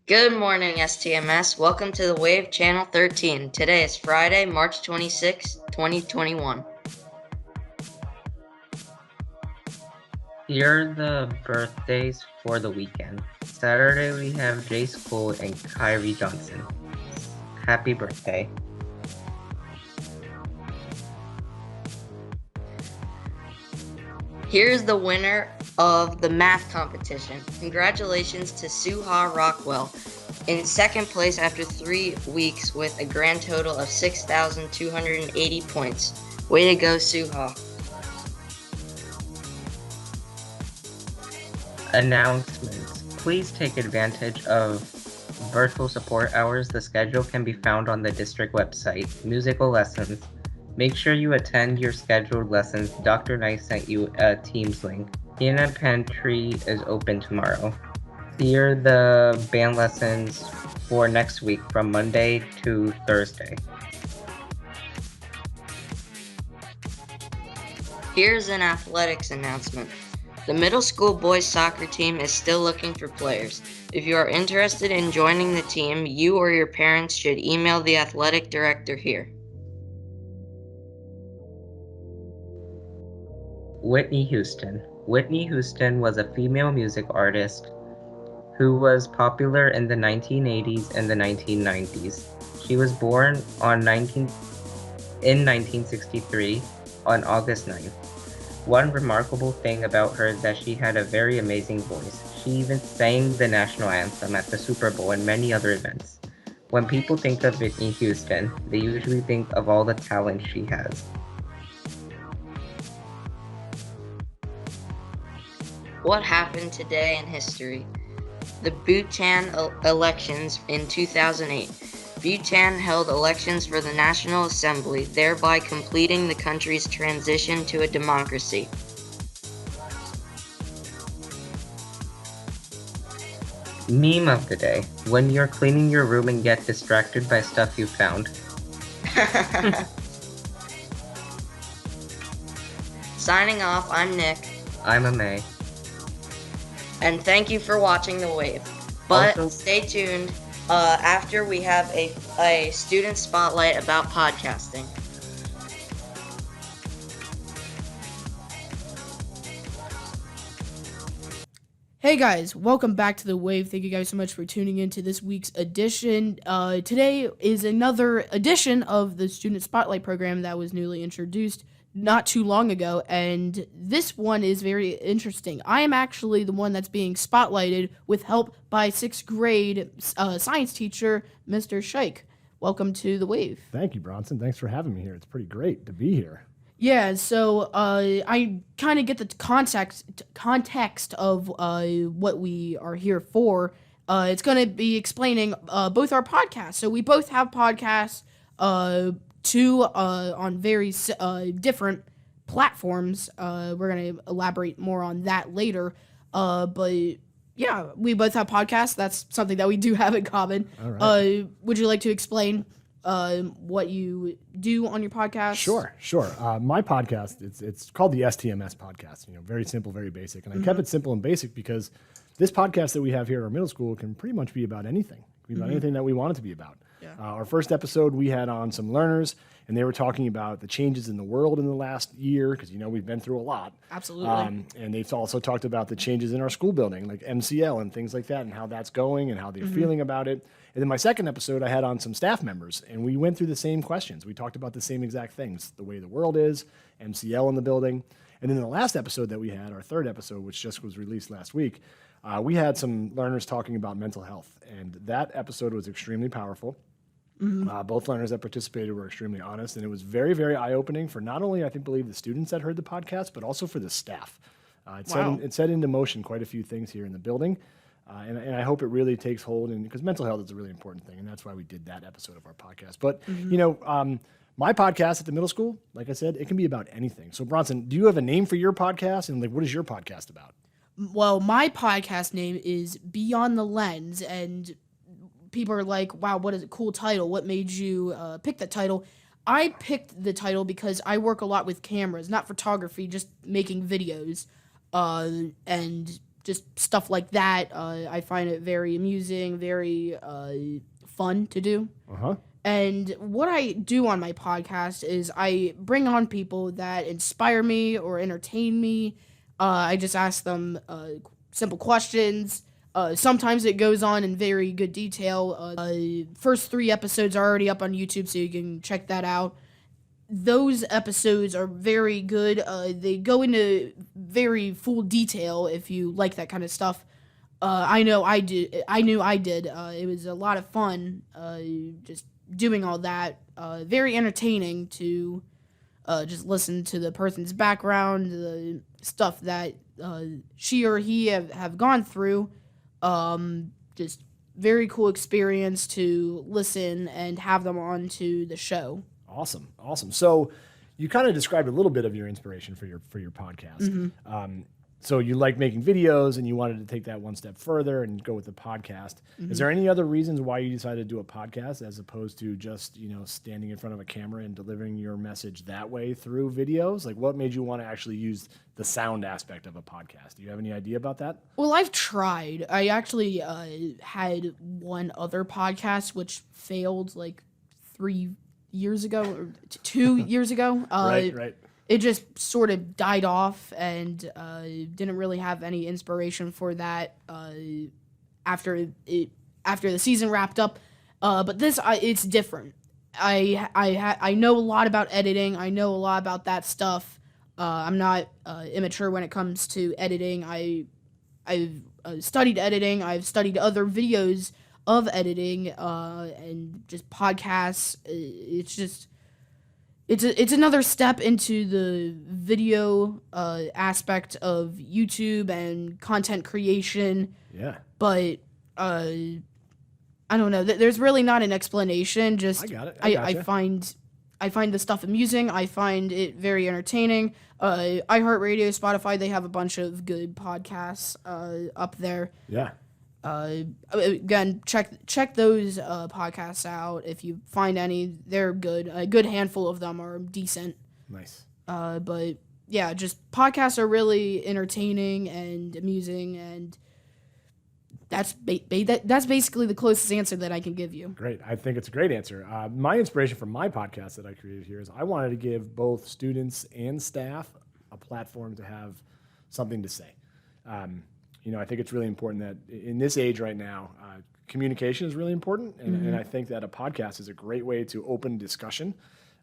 Good morning, STMS. Welcome to the Wave Channel 13. Today is Friday, March 26, 2021. Here are the birthdays for the weekend. Saturday we have Jace Cole and Kyrie Johnson. Happy birthday. Here's the winner of the math competition. Congratulations to Suha Rockwell in second place after 3 weeks with a grand total of 6,280 points. Way to go, Suha. Announcements. Please take advantage of virtual support hours. The schedule can be found on the district website. Musical lessons. Make sure you attend your scheduled lessons. Dr. Nice sent you a Teams link. Piano Pantry is open tomorrow. Here are the band lessons for next week from Monday to Thursday. Here's an athletics announcement. The middle school boys soccer team is still looking for players. If you are interested in joining the team, you or your parents should email the athletic director here. Whitney Houston. Whitney Houston was a female music artist who was popular in the 1980s and the 1990s. She was born in 1963 on August 9th. One remarkable thing about her is that she had a very amazing voice. She even sang the national anthem at the Super Bowl and many other events. When people think of Whitney Houston, they usually think of all the talent she has. What happened today in history? The Bhutan elections in 2008. Bhutan held elections for the National Assembly, thereby completing the country's transition to a democracy. Meme of the day. When you're cleaning your room and get distracted by stuff you found. Signing off, I'm Nick. I'm Amay. And thank you for watching The Wave. But Also, stay tuned after we have a student spotlight about podcasting. Hey guys, welcome back to The Wave. Thank you guys so much for tuning in to this week's edition. Today is another edition of the Student Spotlight program that was newly introduced not too long ago, and this one is very interesting. I am actually the one that's being spotlighted with help by 6th grade science teacher, Mr. Scheich. Welcome to The Wave. Thank you, Bronson. Thanks for having me here. It's pretty great to be here. Yeah, so I kind of get the context of what we are here for. It's going to be explaining both our podcasts. So we both have podcasts, two on very different platforms. We're going to elaborate more on that later. But yeah, we both have podcasts. That's something that we do have in common. All right. Would you like to explain what you do on your podcast? Sure. My podcast, it's called the STMS podcast. Very simple, very basic. And I kept it simple and basic because this podcast that we have here at our middle school can pretty much be about anything. It can be about anything that we want it to be about. Yeah. Our first episode, we had on some learners, and they were talking about the changes in the world in the last year, because we've been through a lot. Absolutely. And they've also talked about the changes in our school building, like MCL and things like that, and how that's going and how they're feeling about it. And then my second episode, I had on some staff members, and we went through the same questions. We talked about the same exact things, the way the world is, MCL in the building. And then the last episode that we had, our third episode, which just was released last week, we had some learners talking about mental health. And that episode was extremely powerful. Both learners that participated were extremely honest, and it was very, very eye-opening for not only, believe the students that heard the podcast, but also for the staff. It set into motion quite a few things here in the building, and I hope it really takes hold, because mental health is a really important thing, and that's why we did that episode of our podcast. But, my podcast at the middle school, like I said, it can be about anything. So, Bronson, do you have a name for your podcast, and what is your podcast about? Well, my podcast name is Beyond the Lens, and people are like, wow, what is a cool title? What made you pick that title? I picked the title because I work a lot with cameras, not photography, just making videos. And just stuff like that. I find it very amusing, very fun to do. Uh-huh. And what I do on my podcast is I bring on people that inspire me or entertain me. I just ask them simple questions. Sometimes it goes on in very good detail. First 3 episodes are already up on YouTube, so you can check that out. Those episodes are very good. They go into very full detail if you like that kind of stuff. I know I did. I knew I did. It was a lot of fun. Just doing all that. Very entertaining to just listen to the person's background, the stuff that she or he have gone through. Just very cool experience to listen and have them on to the show. Awesome. So you kind of described a little bit of your inspiration for your podcast. So you like making videos and you wanted to take that one step further and go with the podcast. Is there any other reasons why you decided to do a podcast as opposed to just, standing in front of a camera and delivering your message that way through videos? Like, what made you want to actually use the sound aspect of a podcast? Do you have any idea about that? Well, I've tried. I actually had one other podcast which failed like 3 years ago or 2 years ago. Right. It just sort of died off and didn't really have any inspiration for that after the season wrapped up. But this, it's different. I know a lot about editing. I know a lot about that stuff. I'm not immature when it comes to editing. I've studied editing. I've studied other videos of editing and just podcasts. It's another step into the video aspect of YouTube and content creation. Yeah. But I don't know. There's really not an explanation. Just I got it. I find the stuff amusing. I find it very entertaining. iHeartRadio, Spotify, they have a bunch of good podcasts up there. Yeah. Again, check those podcasts out if you find any. They're good. A good handful of them are decent. Nice. But yeah, just podcasts are really entertaining and amusing, and that's basically the closest answer that I can give you. Great. I think it's a great answer. My inspiration for my podcast that I created here is I wanted to give both students and staff a platform to have something to say. I think it's really important that in this age right now, communication is really important. And I think that a podcast is a great way to open discussion.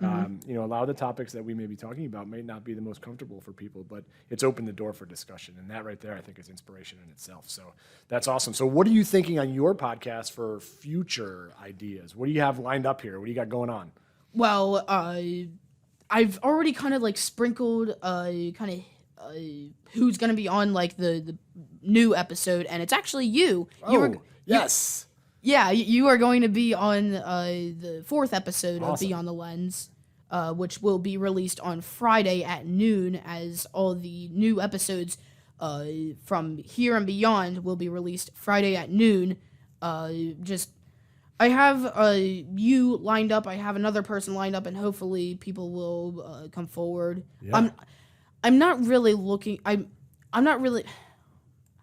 A lot of the topics that we may be talking about may not be the most comfortable for people, but it's opened the door for discussion. And that right there, I think, is inspiration in itself. So that's awesome. So what are you thinking on your podcast for future ideas? What do you have lined up here? What do you got going on? Well, I've already kind of like sprinkled who's going to be on like the new episode, and it's actually you. Yes. Yeah, you are going to be on the 4th episode of Awesome. Beyond the Lens, which will be released on Friday at noon, as all the new episodes from here and beyond will be released Friday at noon. I have you lined up. I have another person lined up, and hopefully people will come forward. Yeah. I'm not really looking. I'm not really.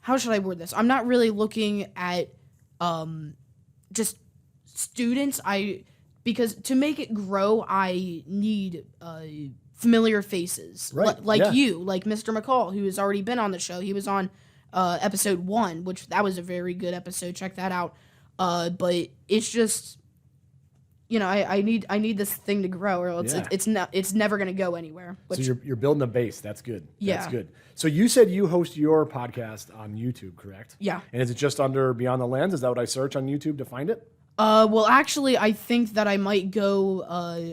How should I word this? I'm not really looking at just students. Because to make it grow, I need familiar faces, Right, like yeah. you, like Mr. McCall, who has already been on the show. He was on episode 1, which that was a very good episode. Check that out. But it's just, I need this thing to grow, or else Yeah. it's never gonna go anywhere. Which, So you're building a base. That's good. Yeah. That's good. So you said you host your podcast on YouTube, correct? Yeah. And is it just under Beyond the Lens? Is that what I search on YouTube to find it? well, actually, I think that I might go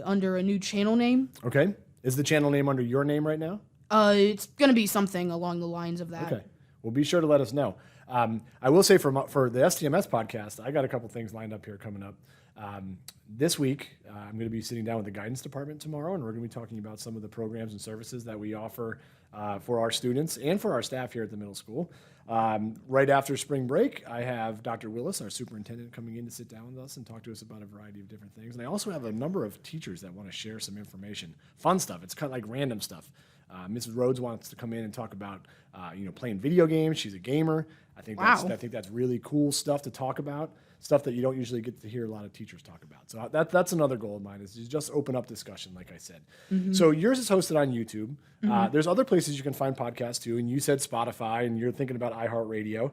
under a new channel name. Okay. Is the channel name under your name right now? It's gonna be something along the lines of that. Okay. Well, be sure to let us know. I will say for the STMS podcast, I got a couple things lined up here coming up. This week, I'm going to be sitting down with the guidance department tomorrow, and we're going to be talking about some of the programs and services that we offer for our students and for our staff here at the middle school. Right after spring break, I have Dr. Willis, our superintendent, coming in to sit down with us and talk to us about a variety of different things. And I also have a number of teachers that want to share some information, fun stuff. It's kind of like random stuff. Mrs. Rhodes wants to come in and talk about, playing video games. She's a gamer. I think that's really cool stuff to talk about, stuff that you don't usually get to hear a lot of teachers talk about. So that's another goal of mine, is to just open up discussion, like I said. So yours is hosted on YouTube. There's other places you can find podcasts too, and you said Spotify, and you're thinking about iHeartRadio.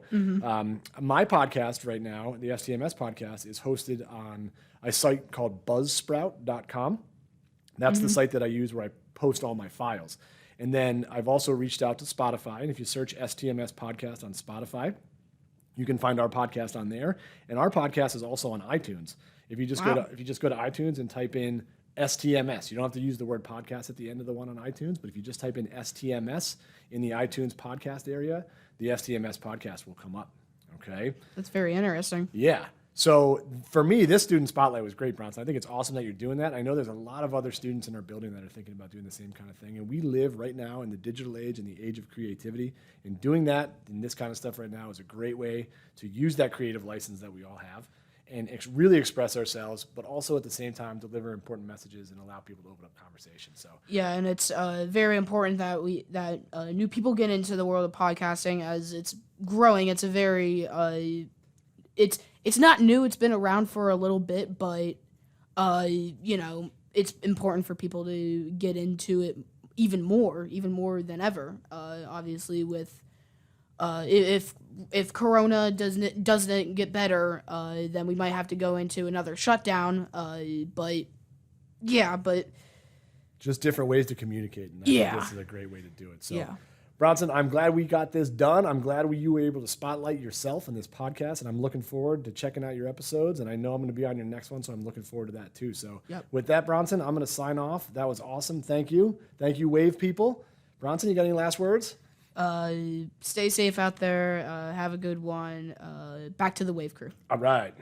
My podcast right now, the STMS podcast, is hosted on a site called buzzsprout.com. That's the site that I use where I post all my files. And then I've also reached out to Spotify, and if you search STMS podcast on Spotify, you can find our podcast on there. And our podcast is also on iTunes. If you just go to iTunes and type in STMS, you don't have to use the word podcast at the end of the one on iTunes, but if you just type in STMS in the iTunes podcast area, the STMS podcast will come up. Okay. That's very interesting. Yeah. So for me, this student spotlight was great, Bronson. I think it's awesome that you're doing that. I know there's a lot of other students in our building that are thinking about doing the same kind of thing. And we live right now in the digital age and the age of creativity. And doing that and this kind of stuff right now is a great way to use that creative license that we all have and really express ourselves, but also at the same time deliver important messages and allow people to open up conversation. So yeah, and it's very important that new people get into the world of podcasting as it's growing. It's a very it's not new. It's been around for a little bit, but it's important for people to get into it even more than ever. Obviously, with if Corona doesn't get better, then we might have to go into another shutdown. But just different ways to communicate. And I think this is a great way to do it. So. Yeah. Bronson, I'm glad we got this done. I'm glad you were able to spotlight yourself in this podcast, and I'm looking forward to checking out your episodes, and I know I'm going to be on your next one, so I'm looking forward to that too. So With that, Bronson, I'm going to sign off. That was awesome. Thank you. Thank you, Wave people. Bronson, you got any last words? Stay safe out there. Have a good one. Back to the Wave crew. All right.